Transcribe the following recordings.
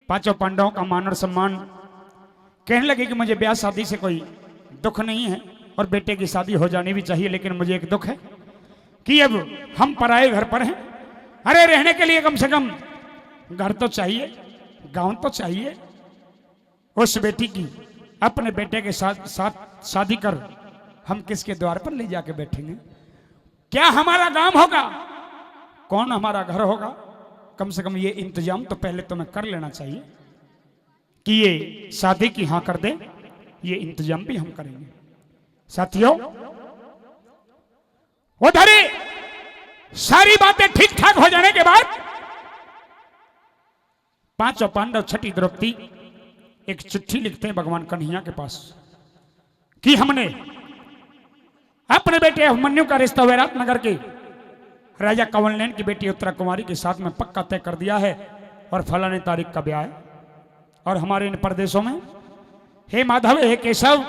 पांचों पांडवों का मान और सम्मान। कहने लगे कि मुझे ब्याह शादी से कोई दुख नहीं है और बेटे की शादी हो जानी भी चाहिए, लेकिन मुझे एक दुख है कि अब हम पराए घर पर हैं। अरे रहने के लिए कम से कम घर तो चाहिए, गांव तो चाहिए। उस बेटी की अपने बेटे के साथ शादी कर हम किसके द्वार पर ले जाके बैठेंगे? क्या हमारा गांव होगा? कौन हमारा घर होगा? कम से कम ये इंतजाम तो पहले तुम्हें कर लेना चाहिए कि ये शादी की हां कर दे। ये इंतजाम भी हम करेंगे। साथियों, उधर सारी बातें ठीक ठाक हो जाने के बाद पांचों पांडव छठी द्रौपदी एक चिट्ठी लिखते हैं भगवान कन्हैया के पास कि हमने अपने बेटे अभिमन्यु का रिश्ता वैराट नगर के राजा कंवलनयन की बेटी उत्तरा कुमारी के साथ में पक्का तय कर दिया है और फलाने तारीख का ब्याह है। और हमारे इन प्रदेशों में, हे माधव हे केशव,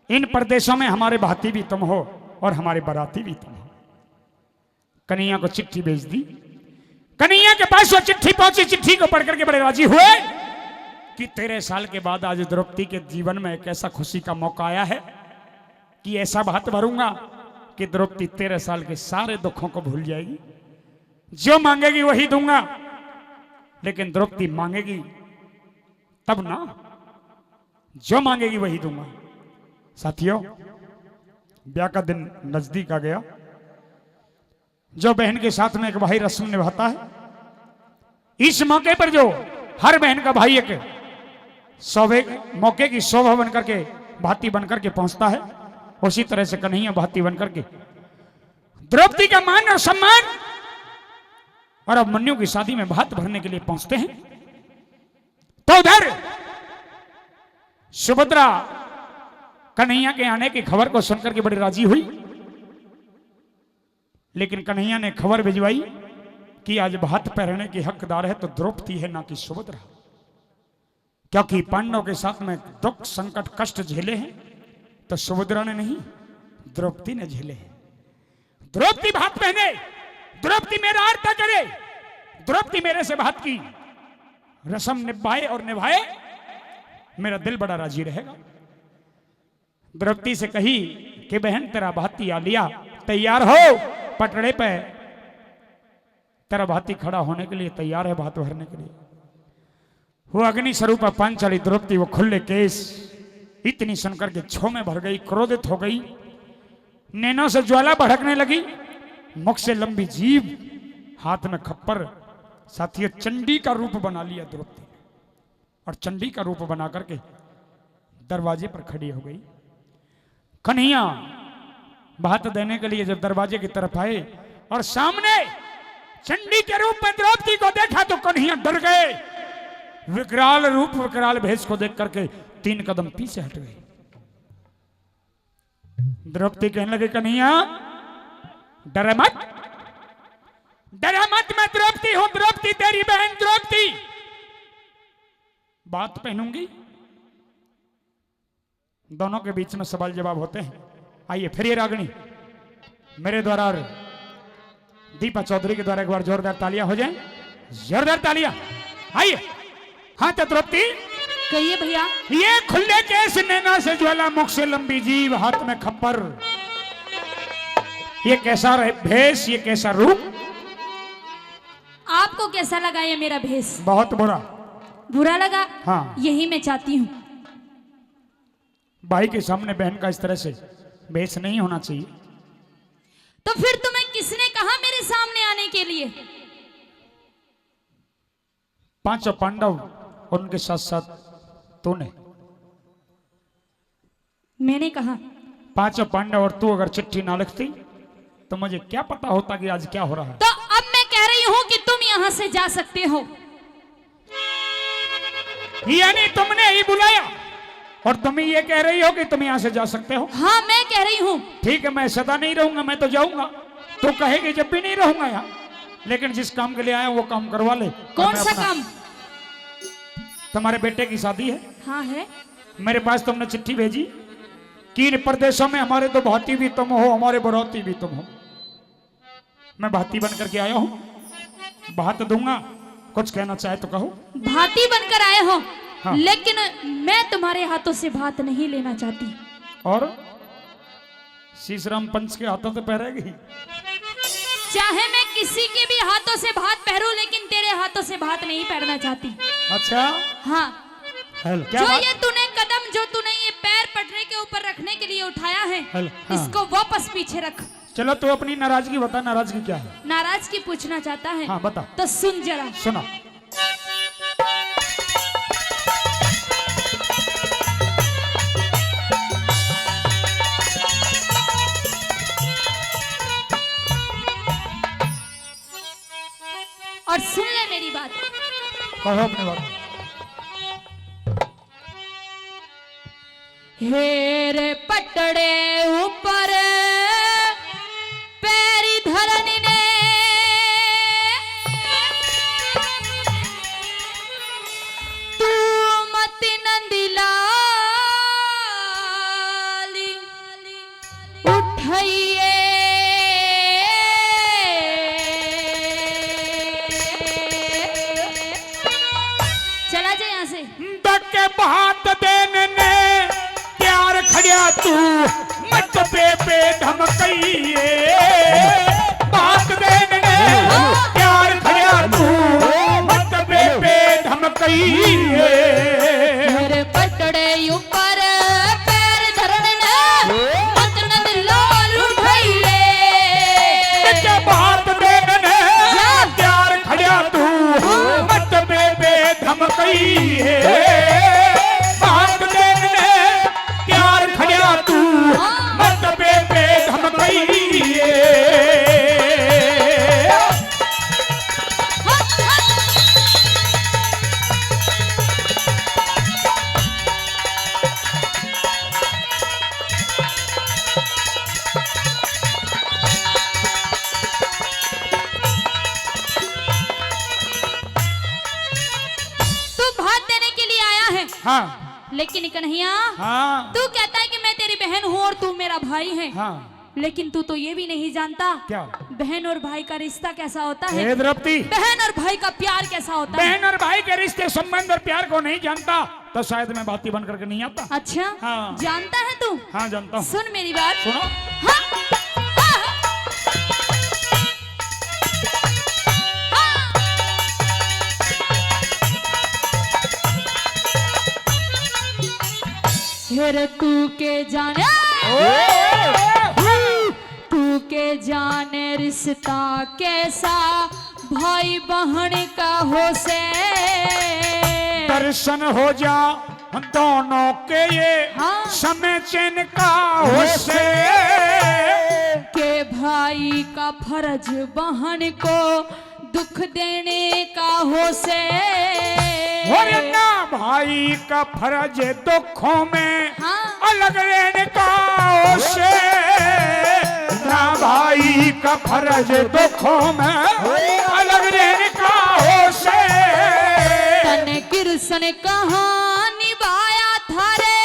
इन प्रदेशों में हमारे भाती भी तुम हो और हमारे बराती भी तुम हो। कन्हैया को चिट्ठी भेज दी। कन्हैया के पास वो चिट्ठी पहुंची। चिट्ठी को पढ़ करके बड़े राजी हुए कि 13 साल के बाद आज द्रौपदी के जीवन में एक ऐसा खुशी का मौका आया है कि ऐसा भात भरूंगा कि द्रौपदी 13 साल के सारे दुखों को भूल जाएगी। जो मांगेगी वही दूंगा, लेकिन द्रौपदी मांगेगी तब ना, जो मांगेगी वही दूंगा। साथियों, ब्याह का दिन नजदीक आ गया। जो बहन के साथ में एक भाई रस्म निभाता है, इस मौके पर जो हर बहन का भाई एक मौके की शोभा बनकर के, भाती बनकर के पहुंचता है, उसी तरह से कन्हैया भाती बनकर के द्रौपदी का मान और सम्मान और अभिमन्यु की शादी में भात भरने के लिए पहुंचते हैं। तो उधर सुभद्रा कन्हैया के आने की खबर को सुनकर के बड़ी राजी हुई, लेकिन कन्हैया ने खबर भिजवाई कि आज भात पहनने की हकदार है तो द्रौपदी है, ना कि सुभद्रा। क्योंकि पांडवों के साथ में दुख संकट कष्ट झेले हैं तो सुभद्रा ने नहीं, द्रौपदी ने झेले हैं। द्रौपदी भात पहने, द्रौपदी मेरा आरता करे, द्रौपदी मेरे से भात की रस्म निभाए और निभाए, मेरा दिल बड़ा राजी रहेगा। द्रौपदी से कही कि बहन तेरा भाती आ लिया, तैयार हो, पटड़े पे तेरा भाती खड़ा होने के लिए तैयार है भात भरने के लिए। वो अग्नि स्वरूपा पांचाली द्रौपदी, वो खुले केस इतनी सुनकर के छो में भर गई, क्रोधित हो गई, नैनों से ज्वाला भड़कने लगी, मुख से लंबी जीभ, हाथ में खप्पर। साथियों, चंडी का रूप बना लिया द्रौपदी और चंडी का रूप बना करके दरवाजे पर खड़ी हो गई। कन्हैया भात देने के लिए जब दरवाजे की तरफ आए और सामने चंडी के रूप में द्रौपदी को देखा तो कन्हैया डर गए। विकराल रूप, विकराल भेष को देख करके 3 कदम पीछे हट गए। द्रौपदी कहने लगे, कन्हैया डरे मत, डरे मत, मैं द्रौपदी हूं, द्रौपदी तेरी बहन द्रौपदी। बात पहनूंगी। दोनों के बीच में सवाल जवाब होते हैं। आइए फिर ये रागनी मेरे द्वारा और दीपा चौधरी के द्वारा एक बार जोरदार तालियां हो जाएं, जोरदार तालियां। आइए। हाँ तो द्रौपदी कहिए भैया। ये खुले केस, नैना से ज्वाला, मुख से लंबी जीभ, हाथ में खप्पर, ये कैसा भेष, ये कैसा रूप? आपको कैसा लगा ये मेरा भेष? बहुत बुरा। बुरा लगा? हाँ। यही मैं चाहती हूँ। भाई के सामने बहन का इस तरह से भेष नहीं होना चाहिए। तो फिर तुम्हें किसने कहा मेरे सामने आने के लिए? पांचों पांडव और उनके साथ साथ तूने। मैंने कहा? पांचों पांडव और तू अगर चिट्ठी ना लिखती तो मुझे क्या पता होता कि आज क्या हो रहा है। तो अब मैं कह रही हूँ कि तुम यहाँ से जा सकते हो। यानी तुमने ही बुलाया और तुम ही ये कह रही हो कि तुम यहाँ से जा सकते हो? हाँ, मैं कह रही हूँ। ठीक है, मैं सदा नहीं रहूंगा, मैं तो जाऊंगा। तो कहेगी जब भी नहीं रहूंगा यहाँ, लेकिन जिस काम के लिए आया वो काम करवा ले। कौन सा काम? तुम्हारे बेटे की शादी है। हाँ है। मेरे पास तुमने चिट्ठी भेजी कि इन प्रदेशों में हमारे तो भाती भी तुम हो, हमारे बरौती भी तुम हो। मैं भाती बन करके आया हूं, भात दूंगा, कुछ कहना चाहे तो कहो। भाती बनकर आए हो, हाँ। लेकिन मैं तुम्हारे हाथों से भात नहीं लेना चाहती। और शीशराम पंच के हाथों से पहरेगी? चाहे मैं किसी के भी हाथों से भात पहरूं, लेकिन तेरे हाथों से भात नहीं पहनना चाहती। अच्छा हाँ। क्या जो बात? ये तूने कदम, जो तूने ये पैर पटरे के ऊपर रखने के लिए उठाया है, हाँ। इसको वापस पीछे रख। चलो तू अपनी नाराजगी बता, नाराजगी क्या है? नाराजगी पूछना चाहता है? हाँ बता। तो सुन जरा। सुना। और सुन ले मेरी बात। कहो अपनी बात। हेरे पटड़े ऊपर पैरी धरन ने तू मत नंदिलाली उठाइए चला जाए यहाँ से। के बात देने ने प्यार खड़िया तू मत पे धमकइए। बात देने ने प्यार खड़िया तू मत पे धमकइए। मेरे पटड़े ऊपर पैर धरन ने मत नंदिलाल उठाइए। के बात देने ने प्यार खड़िया तू मत पे धमकइए। बात देने प्यार खड़िया तू मत पे धमकइए। तू भात देने के लिए आया है, हाँ लेकिन कन्हैया हाँ तू कहता है कि मैं तेरी बहन हूँ और तू मेरा भाई है, हाँ। लेकिन तू तो ये भी नहीं जानता क्या? बहन और भाई का रिश्ता कैसा होता है। हे द्रौपदी, बहन और भाई का प्यार कैसा होता है। बहन और भाई के रिश्ते संबंध और प्यार को नहीं जानता तो शायद मैं बाती बन करके नहीं आता। अच्छा हाँ। जानता है तू? हाँ जानता हूँ। सुन मेरी बात। सुनो। हाँ? फिर तू के जाने, तू के जाने रिश्ता कैसा भाई बहन का हो से। दर्शन हो जा दोनों के ये हाँ। समय चैन का हो से। के भाई का फर्ज बहन को दुख देने का हो से। और ना भाई का फर्ज दुखों में हाँ। अलग रहने का हो से। ना भाई का फर्ज दुखों में अलग रहने का हो से। तन कृष्ण कहाँ निभाया था रे,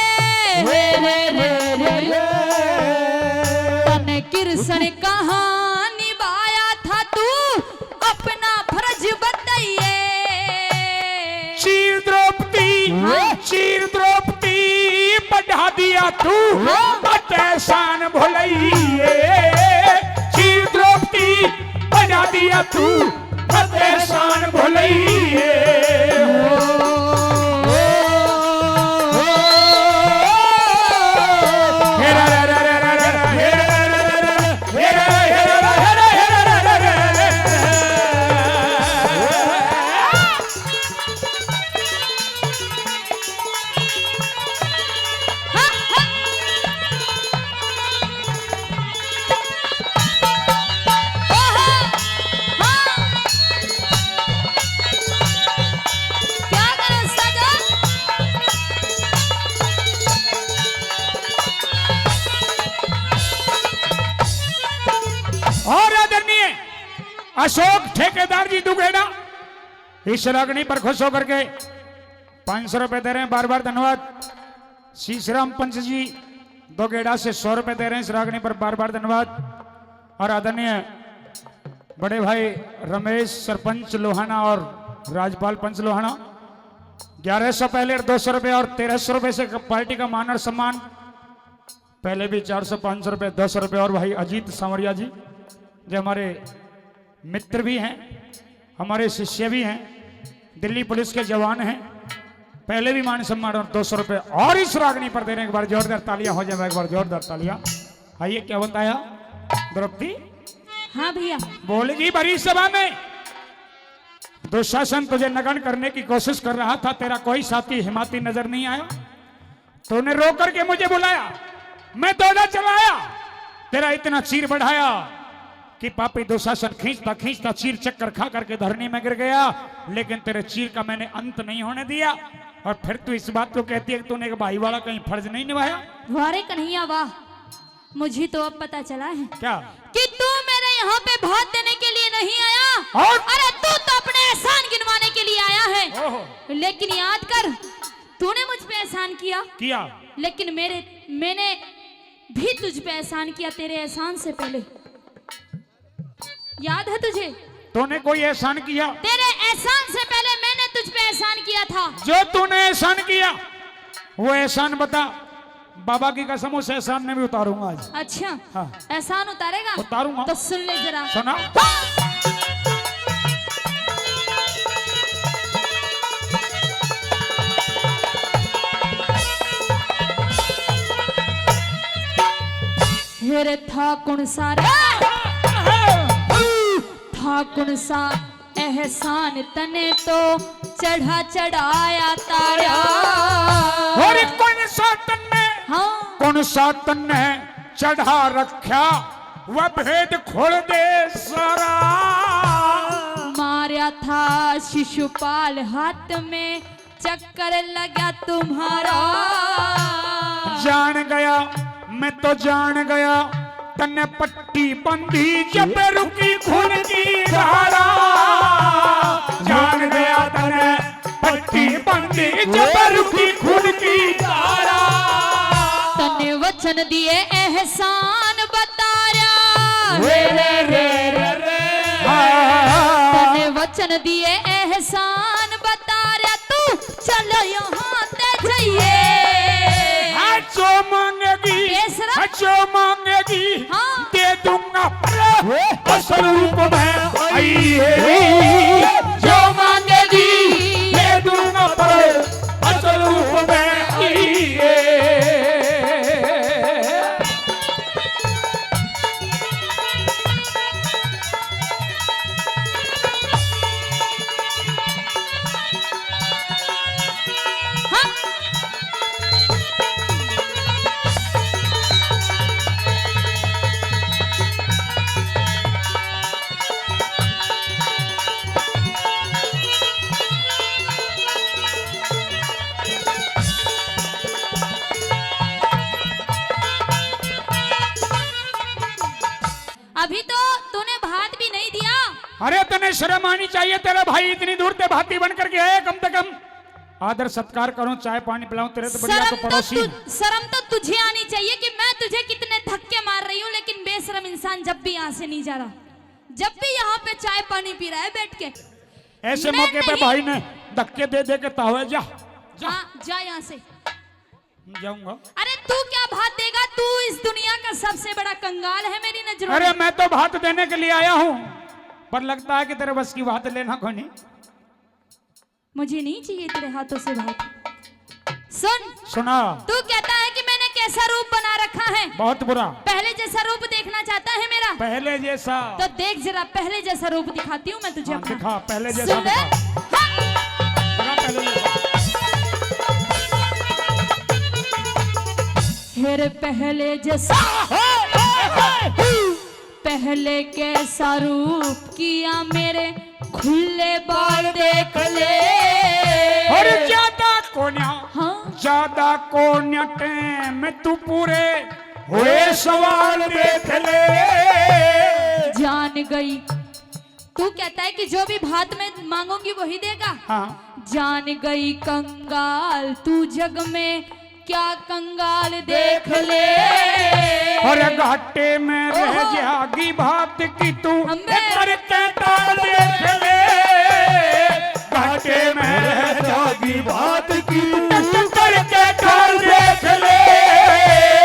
तन कृष्ण कहाँ निभाया था तू अपना फर्ज बताइए। चीर द्रौपदी बढ़ा दिया तू बट एहसान भुलइए। चीर द्रौपदी बढ़ा दिया तू बट एहसान भुलइए। और आदरणीय अशोक ठेकेदार जी दुगेड़ा इस रागनी पर खुश होकर के 500 रुपए दे रहे हैं, बार बार धन्यवाद। शीशराम पंच जी दुगेड़ा से 100 रुपए दे रहे हैं इस रागनी पर, बार बार धन्यवाद। और आदरणीय बड़े भाई रमेश सरपंच लोहाना और राजपाल पंचलोहाना 1100 पहले 200 रुपये और 1300 रुपये से पार्टी का मान और सम्मान। पहले भी 400 500 रुपये 200 रुपये। और भाई अजीत सांवरिया जी जो हमारे मित्र भी हैं, हमारे शिष्य भी हैं, दिल्ली पुलिस के जवान हैं, पहले भी मान सम्मान और 200 रुपये और इस रागनी पर देने। एक बार जोरदार तालियां हो जाए, एक बार जोरदार तालियां। आइए क्या बताया द्रौपदी? हाँ भैया। बोलेगी भरी सभा में, दुशासन तुझे नगन करने की कोशिश कर रहा था, तेरा कोई साथी हिमाती नजर नहीं आया, तूने रो करके मुझे बुलाया, मैं दौड़ा चलाया, तेरा इतना चीर बढ़ाया कि पापी दुशासन खींचता खींचता चीर चक्कर खा करके धरनी में गिर गया, लेकिन तेरे चीर का मैंने अंत नहीं होने दिया। और फिर तू इस बात को कहती है कि तूने एक भाई वाला कहीं फर्ज नहीं निभाया। वारे कन्हैया वाह, मुझे तो अब पता चला है क्या कि तू मेरे यहाँ पे भात देने के लिए नहीं आया, और अरे तू तो अपने एहसान गिनवाने के लिए आया है। ओहो। लेकिन याद कर, तूने मुझ पे एहसान किया, लेकिन मैंने भी तुझ पे एहसान किया तेरे एहसान से पहले। याद है तुझे? तूने कोई एहसान किया? तेरे एहसान से पहले मैंने तुझ पे एहसान किया था। जो तूने एहसान किया वो एहसान बता, बाबा की कसम उस एहसान में भी उतारूंगा आज। अच्छा हाँ। एहसान उतारेगा? उतारूंगा। तो सुन ले जरा। सुना। हेरे था कौन सा था कौन सा एहसान तने तो चढ़ा चढ़ाया तारा। और कौन सा तन्ने, हाँ कौन सा तन्ने चढ़ा रखा, वह भेद खोल दे सारा। मारा था शिशुपाल, हाथ में चक्कर लगा तुम्हारा। जान गया मैं तो जान गया, तन्ने पट्टी बंधी जब रुकी खून की धारा। जान गया तन्ने पट्टी बंधी जब रुकी खून की धारा। तने वचन दिए एहसान बताया, रे रे रे रे रे। तने वचन दिए एहसान बताया, तू चलो यहाँ ते जाइए। जो मांगेगी, बेशरम। जो मांगेगी हाँ। दे दूंगा, असल रूप में आई है। जो मांगेगी दे दूंगा, असल रूप में आई है। अभी तो तूने भात भी नहीं दिया। अरे तने शर्म आनी चाहिए, तेरा भाई इतनी दूर से भाती बन करके आया, कम से कम आदर सत्कार करूं, चाय पानी पिलाऊं, तेरे तो बढ़िया तो पड़ोसी। शर्म तो तुझे आनी चाहिए कि मैं तुझे कितने धक्के मार रही हूँ, लेकिन बेशरम इंसान जब भी यहाँ से नहीं जा रहा, जब भी यहाँ पे चाय पानी पी रहा है बैठ के। ऐसे मौके पे भाई ने धक्के दे दे के तावे जा जा यहाँ से। जाऊंगा। अरे तू क्या भात देगा? तू इस दुनिया का सबसे बड़ा कंगाल है मेरी नजरों में। अरे मैं तो भात देने के लिए आया हूँ, पर लगता है कि तेरे बस की बात लेना कोई नहीं। मुझे नहीं चाहिए तेरे हाथों से भात। सुना। तू कहता है कि मैंने कैसा रूप बना रखा है? बहुत बुरा। पहले जैसा रूप देखना चाहता है मेरा? पहले जैसा। तो देख जरा, पहले जैसा रूप दिखाती हूँ मैं तुझे। हाँ, अपना दिखा पहले जैसा सुन ले। दिखा। हाँ। पहले जैसा। फिर पहले जैसा, पहले कैसा रूप किया मेरे खुले बाल देख ले। और ज्यादा कोन्या, हाँ? ज्यादा कोन्या में तू पूरे हुए सवाल देख ले। जान गई, तू कहता है कि जो भी भात में मांगूंगी वही देगा। हाँ। जान गई कंगाल तू जग में, क्या कंगाल देख ले। और घाटे में रह जागी भात की तू करके ताल देख ले। घाटे में रह जागी बात की करके घर देख ले।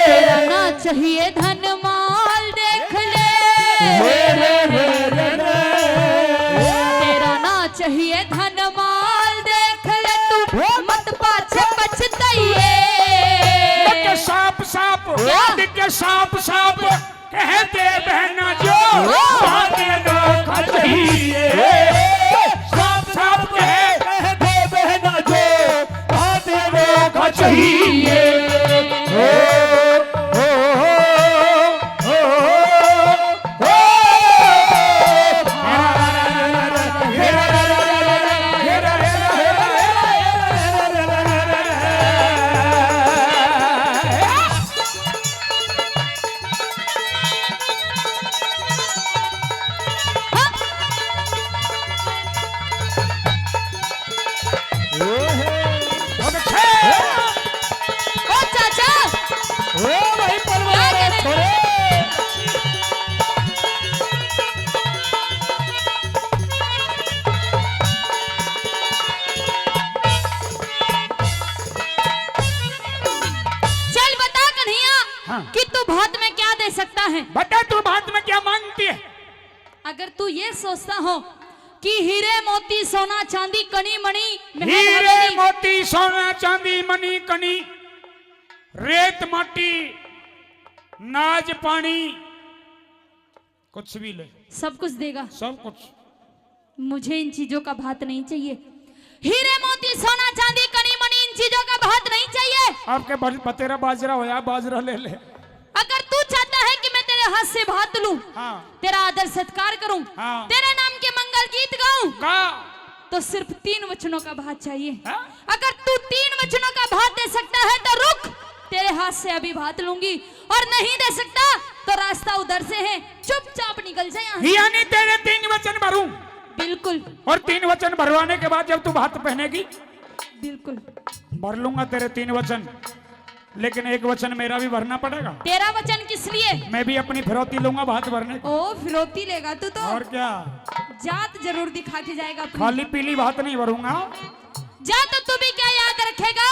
तेरा ना चाहिए धन माल देख ले, तेरा ना चाहिए धन माल देख ले, तू मत पाछे पछताइए। सांप सांप के सांप सांप कहते बहना जो बातें ना चाहिए। सांप सांप कहते बहना जो बातें ना चाहिए। ओ चाचा, भाई परवार क्या करें? छोड़े। चल बता कन्हैया, हाँ। कि तू बहुत में क्या दे सकता है। बता तू बात में क्या मांगती है? अगर तू ये सोचता हो कि हीरे मोती सोना चांदी कनी मणि महल हीरे हवेली, मोती सोना चांदी मनी कनी रेत माटी नाज पानी कुछ भी ले, सब कुछ देगा। सब कुछ। मुझे इन चीजों का भात नहीं चाहिए। हीरे मोती सोना चांदी कनी मणि इन चीजों का भात नहीं चाहिए। आपके बतेरा बाजरा हो या बाजरा ले ले। अगर तू चाहता है कि मैं तेरे हाथ से भात लूं, हाँ तेरा आदर सत्कार करूं, हाँ। तेरे नाम के मंगल गीत गाऊं, का तो सिर्फ 3 वचनों का भात चाहिए। हाँ? अगर तू 3 वचनों का भात दे सकता है तो रुक, तेरे हाथ से अभी भात लूंगी। और नहीं दे सकता तो रास्ता उधर से है, चुपचाप निकल जाए यहाँ से। यानी तेरे 3 वचन भरूं, बिल्कुल और 3 वचन भरवाने के बाद जब तू भात पहनेगी बिल्कुल। भर लूंगा तेरे 3 वचन, लेकिन 1 वचन मेरा भी भरना पड़ेगा। तेरा वचन किस लिए? मैं भी अपनी फिरौती लूंगा भात भरने की। ओ फिरौती लेगा तू तो, और क्या, जात जरूर दिखा के जाएगा अपनी। खाली पीली भात नहीं भरूंगा। जा तो तू भी क्या याद रखेगा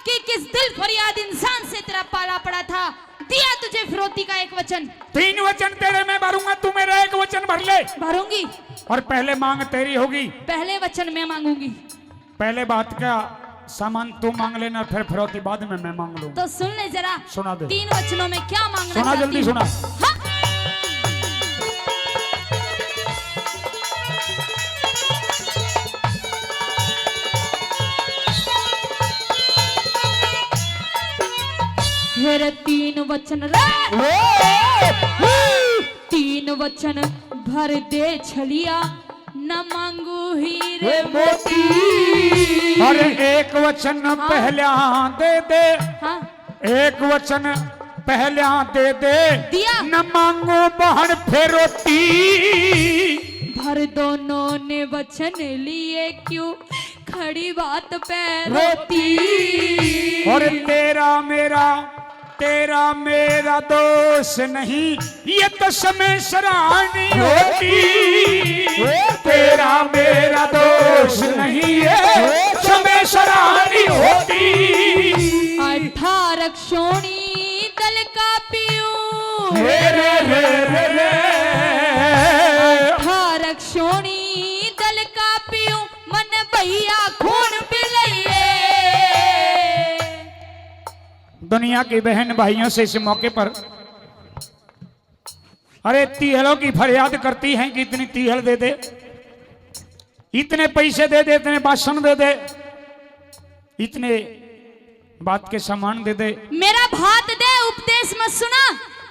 कि किस दिल फरियाद इंसान से तेरा पाला पड़ा था। दिया तुझे फिरौती का 1 वचन। 3 वचन तेरे मैं भरूंगा, तू मेरा 1 वचन भर ले। भरूंगी। और पहले मांग तेरी होगी। पहले वचन मैं मांगूंगी। पहले बात का सामान तू मांग लेना, फिर फिरौती बाद में मैं मांग लूंगा। तो सुन ले जरा, सुना दे। 3 वचनों में क्या मांगना सुना, चाहती जल्दी हूँ? सुना। हाँ? फिर 3 वचन रे, 3 वचन भर दे छलिया, न मांगू हीरे मोती। और 1 वचन पहले दे दे, हाँ 1 वचन पहले दे दे, दिया। न मांगो बहन फिरौती। भर दोनों ने वचन लिए, क्यों खड़ी बात पे रोती। और तेरा मेरा दोष नहीं, ये तो समय सराहनी होती। तेरा मेरा दोष नहीं, ये समय सराहनी होती। 18 क्षोणी दल का पीऊं, रे रे रे रे रे। 18 क्षोणी दल का पीऊं, मन भैया खून पिलाइए। दुनिया की बहन भाइयों से इस मौके पर अरे तिहलों की फरियाद करती हैं कि इतनी तिहल दे दे, इतने पैसे दे दे, इतने भाषण दे दे, इतने बात के सामान दे दे। मेरा भात दे, उपदेश मत सुना।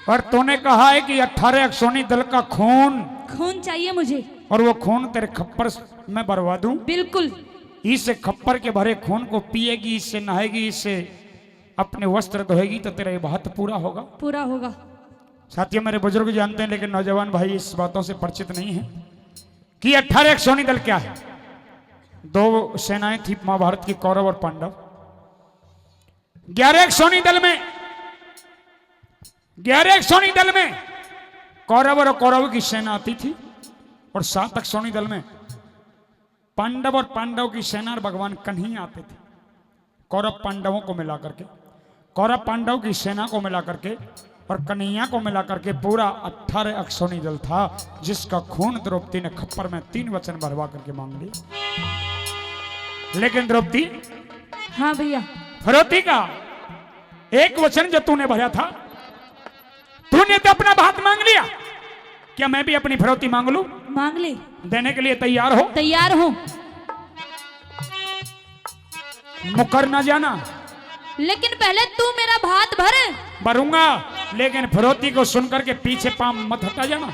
और तूने कहा है कि 18 अक्षोणी दल का खून, खून चाहिए मुझे। और वो खून तेरे खप्पर में भरवा दूं। बिल्कुल। इस खप्पर के भरे खून को पिएगी, इससे नहाएगी, इससे अपने वस्त्र धोएगी, तो तेरा ये भात पूरा होगा। पूरा होगा। साथियों मेरे बुजुर्ग जानते हैं, लेकिन नौजवान भाई इस बातों से परिचित नहीं है कि 18 अक्षोणी दल क्या है। 2 सेनाएं थी महाभारत की, कौरव और पांडव। 11 अक्षोणी दल में, 11 अक्षोणी दल में कौरव और कौरव की सेना आती थी, और 7 अक्षोणी दल में पांडव और पांडव की सेना और भगवान कन्हैया आते थे कौरव पांडवों को मिला करके, कौरव पांडव की सेना को मिला करके और कन्हैया को मिला करके पूरा 18 अक्षौणी दल था, जिसका खून द्रौपदी ने खप्पर में 3 वचन भरवा करके मांग लिया। लेकिन द्रौपदी, हाँ भैया, फिरौती का 1 वचन जो तूने भरा था, तूने तो अपना भात मांग लिया, क्या मैं भी अपनी फिरौती मांग लूं? मांग ले। देने के लिए तैयार हो? तैयार हूं, मुकर ना जाना। लेकिन पहले तू मेरा भात भर। भरूंगा, लेकिन फिरौती को सुनकर के पीछे पांव मत हटा जाना।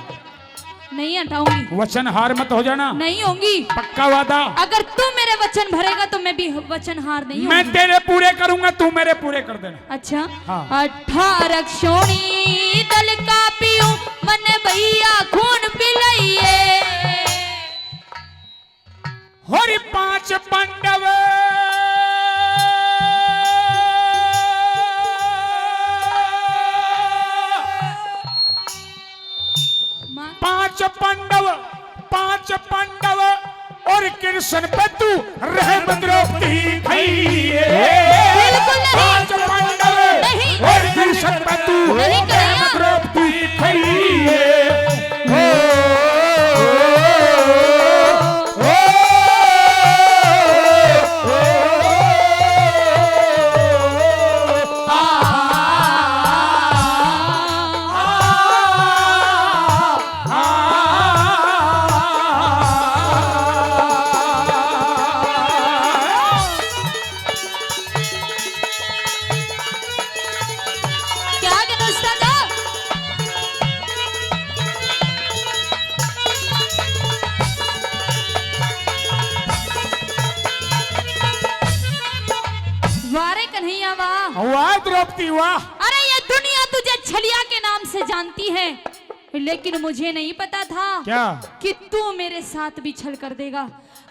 नहीं हटाऊंगी। वचन हार मत हो जाना। नहीं होंगी। पक्का वादा? अगर तू मेरे वचन भरेगा तो मैं भी वचन हार नहीं मैं होंगी। तेरे पूरे करूंगा, तू मेरे पूरे कर देना। अच्छा, हाँ। 18 अक्षौणी दल का पीऊं मन भैया खून पिलाइए। होरी 5 पांडव पांच पांडव और कृष्ण पे तू रह द्रौपदी खइए। बिल्कुल नहीं। 5 पांडव नहीं। और कृष्ण पे तू नहीं रह करेगा। द्रौपदी खइए। क्या गनुस्ता था? वारे कन्हैया वाह। वाह द्रौपदी वाह। अरे ये दुनिया तुझे छलिया के नाम से जानती है, लेकिन मुझे नहीं पता था क्या? कि तू मेरे साथ भी छल कर देगा।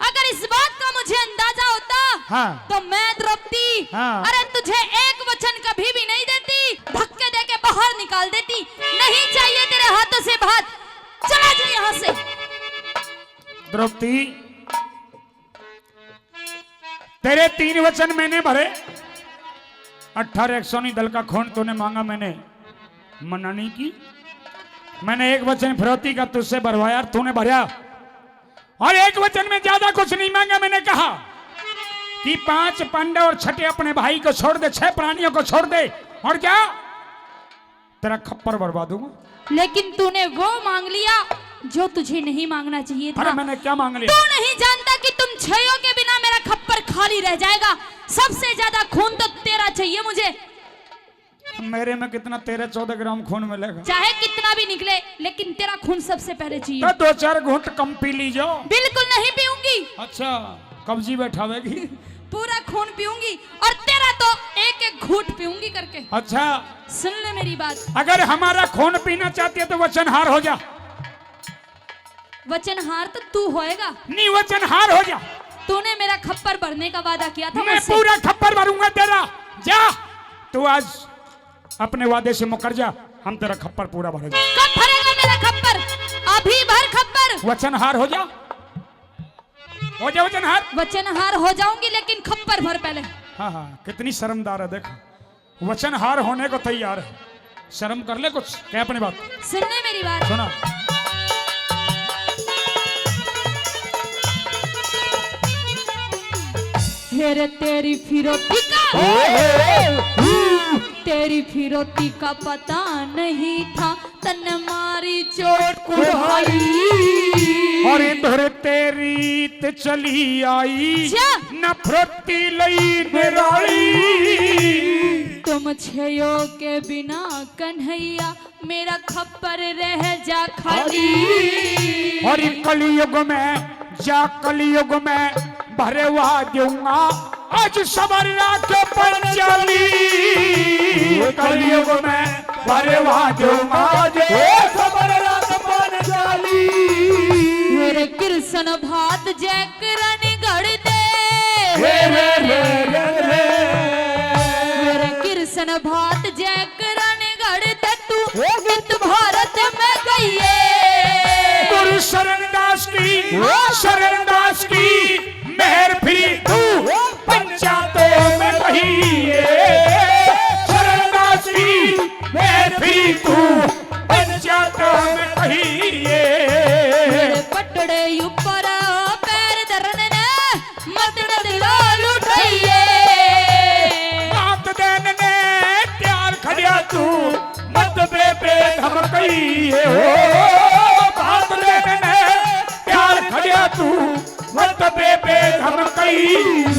अगर इस बात का मुझे अंदाजा होता हाँ। तो मैं द्रौपदी, हाँ। अरे तुझे 1 वचन कभी भी नहीं देती, धक्के दे के बाहर निकाल देती। नहीं चाहिए तेरे हाथों से भात, चला जा यहाँ से। द्रौपदी, तेरे 3 वचन मैंने भरे, 18 अक्षौणी दल का खून तूने मांगा, मैंने मना नहीं की। मैंने 1 वचन फिरौती का तुझसे भरवाया, तूने भरा। और 1 वचन में ज्यादा कुछ नहीं मांगा। मैंने कहा कि 5 पांडव और 6 अपने भाई को छोड़ दे, 6 प्राणियों को छोड़ दे, और क्या तेरा खप्पर बर्बाद दूंगा। लेकिन तूने वो मांग लिया जो तुझे नहीं मांगना चाहिए था। अरे मैंने क्या मांग लिया? तू नहीं जानता कि तुम 6 के बिना मेरा खप्पर खाली रह जाएगा। सबसे ज्यादा खून तो तेरा चाहिए मुझे। मेरे में कितना? 13-14 ग्राम खून मिलेगा। चाहे कितना भी निकले, लेकिन तेरा खून सबसे पहले चाहिए। तो 2-4 घूंट कम पी लीजो। बिल्कुल नहीं पीऊंगी। अच्छा, कब्जी बैठावेगी? पूरा खून पीऊंगी, और तेरा तो 1-1 घूंट पीऊंगी करके। अच्छा, सुन ले मेरी बात। अगर हमारा खून पीना चाहती है तो वचनहार हो जा। वचनहार तो तू होएगा। नहीं, वचनहार हो जा। तूने मेरा खप्पर भरने का वादा किया था मैं मुझसे। पूरा खप्पर भरूंगा तेरा। जा, तू आज अपने वादे से मुकर जा, हम तेरा खप्पर पूरा भरेंगे। कब भरेगा मेरा खप्पर? अभी भर खप्पर। वचनहार हो जा, हो जा वचनहार। वचनहार हो जाऊंगी, लेकिन खप्पर भर पहले। हाँ हाँ, कितनी शर्मदार है देखो, वचनहार होने को तैयार है। शर्म कर ले कुछ, क्या अपनी बात सुन ले मेरी बात। सुना। फिर तेरी फिरौती का तेरी फिरौती का पता नहीं था, तन मारी चोट कुढ़ाई। और इधर तेरी ते चली आई, जा। नफरती लई निराई। तुम 6 के बिना कन्हैया मेरा खप्पर रह जा खाली। और कलयुग में जा, कलयुग में भरवा दूंगा आज सवरना के पंचाली। कलयुग में भरवा दूंगा आज सवरना के पंचाली। मेरे कृष्ण भात जैकरन गढ़ दे। मेरे कृष्ण भात जैकरन गढ़ दे। तू हित भारत में गई। गुरु शरणदास की, शरणदास की फिरी तू पंचायतों में कहिए शरणदासी मैं फिरी तू पंचायतों में कहिए पटड़े ऊपर पैर धरने ने मतड़ दिला लुटाइए बात देने ने प्यार खड़िया तू मत बे धमकइए हो बात देने ने प्यार खड़िया तू मत बे धमकइए